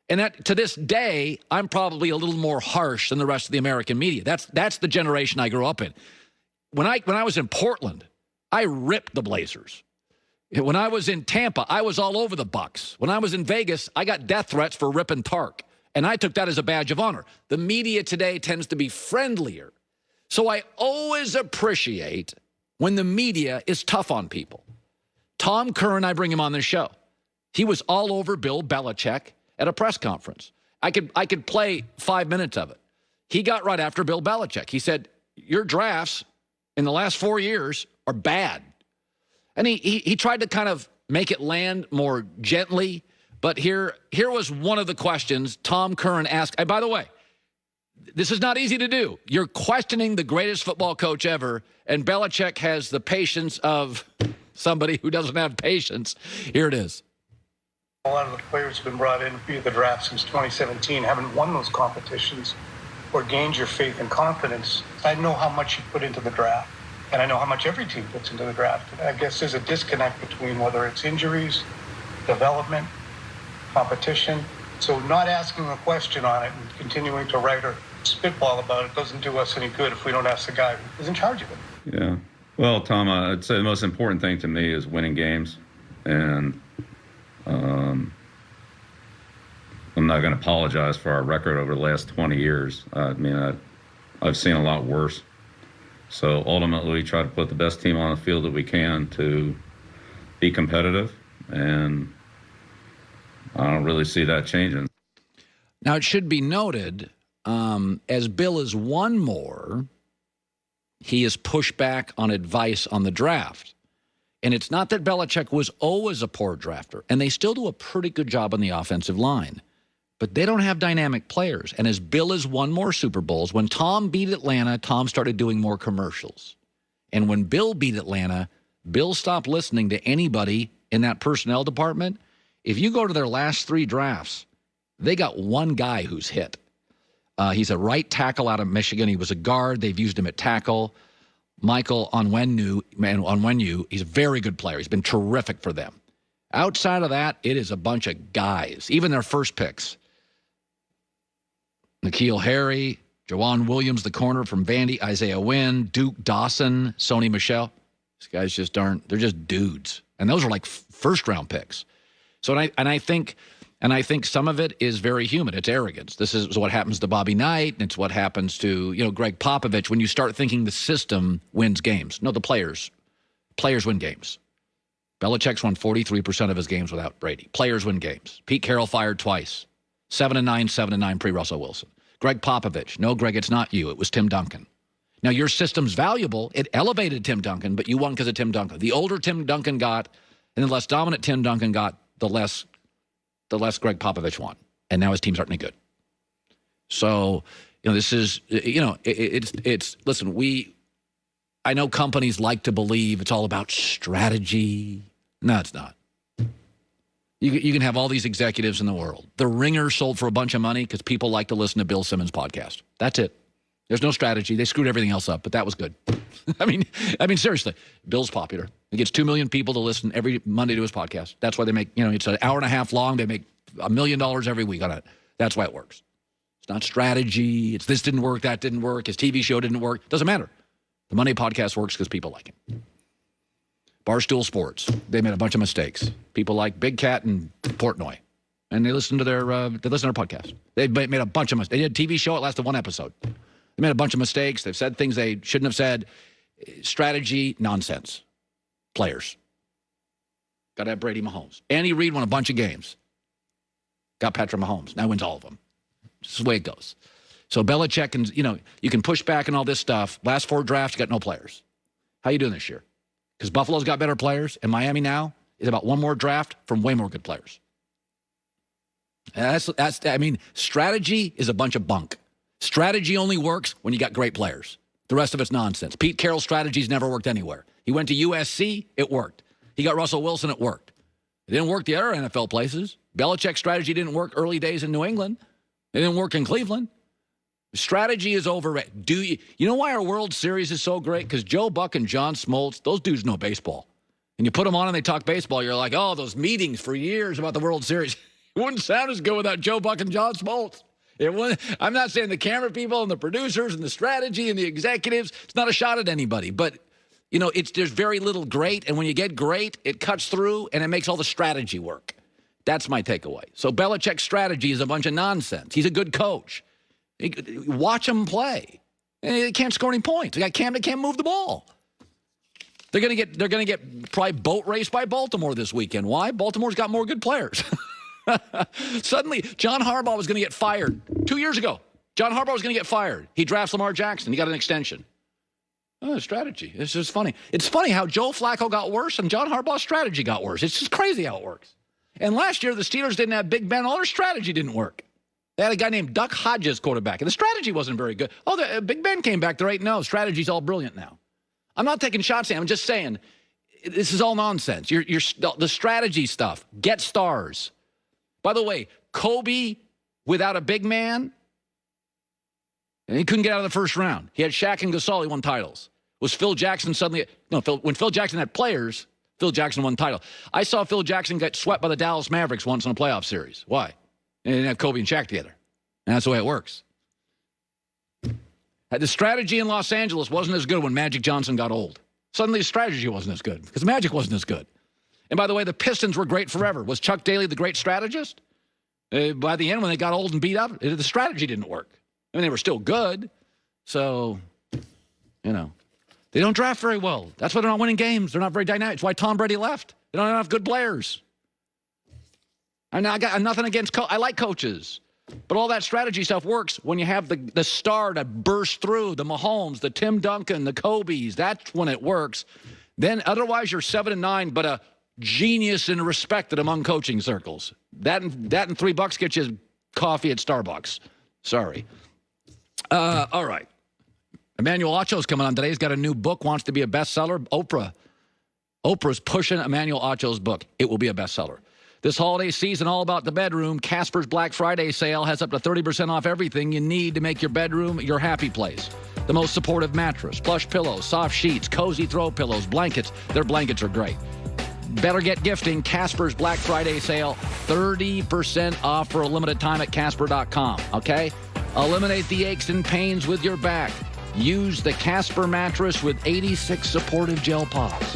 And that, to this day, I'm probably a little more harsh than the rest of the American media. That's the generation I grew up in. When I was in Portland, I ripped the Blazers. When I was in Tampa, I was all over the Bucks. When I was in Vegas, I got death threats for ripping Tark. And I took that as a badge of honor. The media today tends to be friendlier. So I always appreciate when the media is tough on people. Tom Curran, I bring him on this show. He was all over Bill Belichick at a press conference. I could play 5 minutes of it. He got right after Bill Belichick. He said, your drafts in the last 4 years are bad. And he tried to kind of make it land more gently. But here was one of the questions Tom Curran asked. And by the way, this is not easy to do. You're questioning the greatest football coach ever, and Belichick has the patience of somebody who doesn't have patience. Here it is. A lot of the players have been brought in via the draft since 2017, haven't won those competitions or gained your faith and confidence. I know how much you put into the draft, and I know how much every team puts into the draft. I guess there's a disconnect between whether it's injuries, development, competition. So not asking a question on it and continuing to write or spitball about it doesn't do us any good if we don't ask the guy who's in charge of it. Yeah. Well, Tom, I'd say the most important thing to me is winning games. And I'm not going to apologize for our record over the last 20 years. I mean, I've seen a lot worse. So ultimately, we try to put the best team on the field that we can to be competitive, and I don't really see that changing. Now, it should be noted, as Bill has won more, he has pushed back on advice on the draft. And it's not that Belichick was always a poor drafter, and they still do a pretty good job on the offensive line. But they don't have dynamic players. And as Bill has won more Super Bowls, when Tom beat Atlanta, Tom started doing more commercials. And when Bill beat Atlanta, Bill stopped listening to anybody in that personnel department. If you go to their last 3 drafts, they got one guy who's hit. He's a right tackle out of Michigan. He was a guard. They've used him at tackle. Michael Onwenu, he's a very good player. He's been terrific for them. Outside of that, it is a bunch of guys, even their first picks. N'Keal Harry, Jawan Williams, the corner from Vandy, Isaiah Wynn, Duke Dawson, Sony Michel. These guys just they're just dudes. And those are like first-round picks. So, and I think some of it is very human. It's arrogance. This is what happens to Bobby Knight, and it's what happens to, Greg Popovich when you start thinking the system wins games. No, the players win games. Belichick's won 43% of his games without Brady. Players win games. Pete Carroll fired twice. 7-9 pre-Russell Wilson. Greg Popovich. No, Greg, it's not you. It was Tim Duncan. Now, your system's valuable. It elevated Tim Duncan, but you won because of Tim Duncan. The older Tim Duncan got, and the less dominant Tim Duncan got, the less Greg Popovich won. And now his teams aren't any good. So, this is, listen, I know companies like to believe it's all about strategy. No, it's not. You can have all these executives in the world. The Ringer sold for a bunch of money because people like to listen to Bill Simmons' podcast. That's it. There's no strategy. They screwed everything else up, but that was good. I mean, seriously, Bill's popular. He gets 2 million people to listen every Monday to his podcast. That's why they make, it's an hour and a half long. They make $1 million every week on it. That's why it works. It's not strategy. It's this didn't work, that didn't work. His TV show didn't work. Doesn't matter. The Monday podcast works because people like it. Barstool Sports. They made a bunch of mistakes. People like Big Cat and Portnoy. And they listen to their podcast. They made a bunch of mistakes. They did a TV show. It lasted 1 episode. They made a bunch of mistakes. They've said things they shouldn't have said. Strategy, nonsense. Players. Got to have Brady Mahomes. Andy Reid won a bunch of games. Got Patrick Mahomes. Now wins all of them. This is the way it goes. So Belichick, and you can push back and all this stuff. Last 4 drafts, you got no players. How you doing this year? Because Buffalo's got better players, and Miami now is about 1 more draft from way more good players. And strategy is a bunch of bunk. Strategy only works when you got great players. The rest of it's nonsense. Pete Carroll's strategies never worked anywhere. He went to USC, it worked. He got Russell Wilson, it worked. It didn't work the other NFL places. Belichick's strategy didn't work early days in New England. It didn't work in Cleveland. Strategy is overrated. You know why our World Series is so great? Because Joe Buck and John Smoltz, those dudes know baseball. And you put them on and they talk baseball, you're like, oh, those meetings for years about the World Series. wouldn't sound as good without Joe Buck and John Smoltz. I'm not saying the camera people and the producers and the strategy and the executives. It's not a shot at anybody. But, there's very little great. And when you get great, it cuts through and it makes all the strategy work. That's my takeaway. So Belichick's strategy is a bunch of nonsense. He's a good coach. Watch him play. They can't score any points. They can't move the ball. They're going to get probably boat raced by Baltimore this weekend. Why? Baltimore's got more good players. Suddenly, John Harbaugh was going to get fired 2 years ago. John Harbaugh was going to get fired. He drafts Lamar Jackson. He got an extension. Oh, strategy. It's just funny. It's funny how Joe Flacco got worse and John Harbaugh's strategy got worse. It's just crazy how it works. And last year, the Steelers didn't have Big Ben. All their strategy didn't work. They had a guy named Duck Hodges quarterback, and the strategy wasn't very good. Oh, Big Ben came back. They're 8-0. Strategy's all brilliant now. I'm not taking shots at him. I'm just saying this is all nonsense. The strategy stuff. Get stars. By the way, Kobe, without a big man, and he couldn't get out of the first round. He had Shaq and Gasol. He won titles. Was Phil Jackson suddenly – no, when Phil Jackson had players, Phil Jackson won title. I saw Phil Jackson get swept by the Dallas Mavericks once in a playoff series. Why? They didn't have Kobe and Shaq together. And that's the way it works. The strategy in Los Angeles wasn't as good when Magic Johnson got old. Suddenly, the strategy wasn't as good because Magic wasn't as good. And by the way, the Pistons were great forever. Was Chuck Daly the great strategist? By the end, when they got old and beat up, the strategy didn't work. I mean, they were still good. So, they don't draft very well. That's why they're not winning games. They're not very dynamic. It's why Tom Brady left. They don't have good players. I got nothing against I like coaches. But all that strategy stuff works when you have the star that bursts through, the Mahomes, the Tim Duncan, the Kobe's. That's when it works. Then otherwise you're 7-9, but a genius and respected among coaching circles. That and $3 gets you coffee at Starbucks. Sorry. All right. Emmanuel Acho's coming on today. He's got a new book, wants to be a bestseller. Oprah's pushing Emmanuel Acho's book. It will be a bestseller. This holiday season, all about the bedroom, Casper's Black Friday sale has up to 30% off everything you need to make your bedroom your happy place. The most supportive mattress, plush pillows, soft sheets, cozy throw pillows, blankets. Their blankets are great. Better get gifting. Casper's Black Friday sale, 30% off for a limited time at Casper.com, okay? Eliminate the aches and pains with your back. Use the Casper mattress with 86 supportive gel pods.